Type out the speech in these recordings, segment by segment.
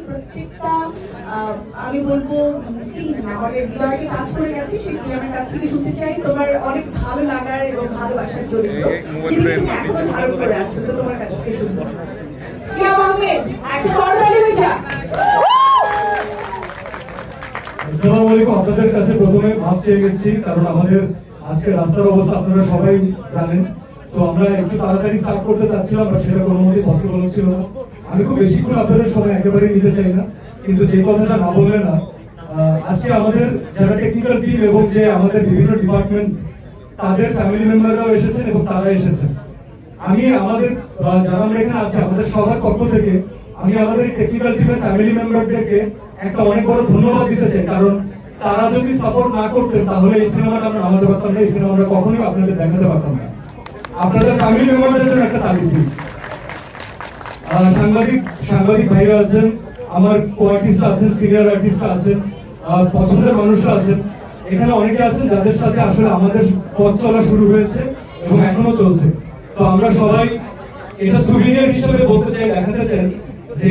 প্রত্যেকটা আমি বলবো সিন আমাদের হৃদয়কে কাজ করে গেছে। সেই সিনেমার কাছ থেকে শুনতে চাই তোমার অনেক ভালো লাগার এবং ভালোবাসার চরিত্র যেটা তুমি এখনো ধারণ করে আছো, তো তোমার কাছ থেকে শুনবো। সিয়াম আহমেদ, একটা করতালি হয়ে যা। আসসালামু আলাইকুম। আপনাদের কাছে প্রথমে মাপ চেয়ে গেছি, কারণ আমাদের আজকে রাস্তার অবস্থা আপনারা সবাই জানেন। সো আমরা একটু তাড়াতাড়ি স্টার্ট করতে চাচ্ছিলাম, বাট সেটা কোনো মতেই পসিবল হচ্ছিল না। আমি খুব বেশিক্ষণ আপনাদের সময় একেবারে নিতে চাই না, কিন্তু যে কথাটা না বললে না, আজকে আমাদের যারা টেকনিক্যাল টিম এবং যে আমাদের বিভিন্ন ডিপার্টমেন্ট তাদের ফ্যামিলি মেম্বাররাও এসেছেন এবং তারা এসেছেন। আমি আমাদের যারা আমরা এখানে আছে আমাদের সবার পক্ষ থেকে আমি আমাদের টেকনিক্যাল টিমের ফ্যামিলি মেম্বারদেরকে একটা অনেক বড় ধন্যবাদ দিতে চাই, কারণ তারা যদি সাপোর্ট না করতেন তাহলে এই সিনেমাটা আমরা নামাতে পারতাম না, এই সিনেমা আমরা কখনোই আপনাদের দেখাতে পারতাম না। আপনাদের ফ্যামিলি মেম্বারদের জন্য একটা তালি প্লিজ। সাংবাদিক ভাইরা আছেন, আমার কো আর্টিস্ট আছেন, সিনিয়র আর্টিস্ট আছেন, পছন্দের মানুষরা আছেন, এখানে অনেকে আছেন যাদের সাথে আসলে আমাদের পথ চলা শুরু হয়েছে এবং এখনো চলছে। তো আমরা সবাই এটা সুভিনিয়ার হিসেবে বলতে চাই, দেখাতে চাই যে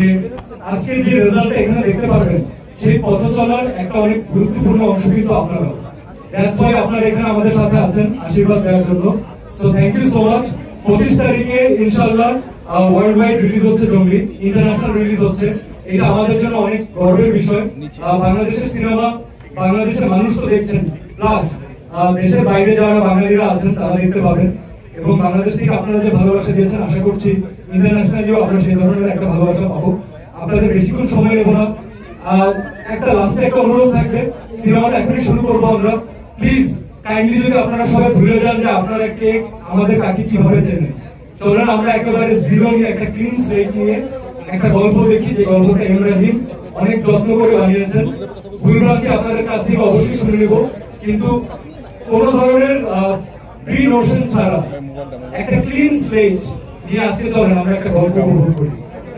আজকে যে রেজাল্টটা এখানে দেখতে পারবেন সেই পথ চলার একটা অনেক গুরুত্বপূর্ণ অংশ কিন্তু আপনারা। দ্যাটস ওয়াই আপনারা এখানে আমাদের সাথে আছেন আশীর্বাদ দেওয়ার জন্য। So thank you so much. 25 তারিখে ইনশাআল্লাহ ওয়ার্ল্ড ওয়াইড রিলিজ হচ্ছে জঙ্গলি, ইন্টারন্যাশনাল রিলিজ হচ্ছে। এটা আমাদের জন্য অনেক গর্বের বিষয়। বাংলাদেশের সিনেমা বাংলাদেশের মানুষ তো দেখছেন, প্লাস দেশের বাইরে যারা বাঙালিরা আছেন তারা দেখতে পাবেন। এবং বাংলাদেশ থেকে আপনারা যে ভালোবাসা দিয়েছেন, আশা করছি ইন্টারন্যাশনালিও আমরা সেই ধরনের একটা ভালোবাসা পাবো। আপনাদের বেশিক্ষণ সময় নেব না। একটা লাস্টে একটা অনুরোধ থাকবে, সিনেমাটা এখনই শুরু করবো আমরা। প্লিজ কাইন্ডলি যদি আপনারা সবাই ভুলে যান যে আপনারা কে, আমাদের কাকে কিভাবে চেনেন, চলেন আমরা একেবারে জিরো নিয়ে একটা ক্লিন স্লেট নিয়ে একটা গল্প দেখি, যে গল্পটা ইব্রাহিম অনেক যত্ন করে বানিয়েছেন। ভুলভ্রান্তি আপনাদের কাছ থেকে অবশ্যই শুনে নেব, কিন্তু কোন ধরনের প্রি নোশন ছাড়া একটা ক্লিন স্লেট নিয়ে আজকে চলেন আমরা একটা গল্প উপভোগ করি।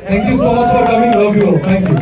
Thank you so much for coming, love you, thank you.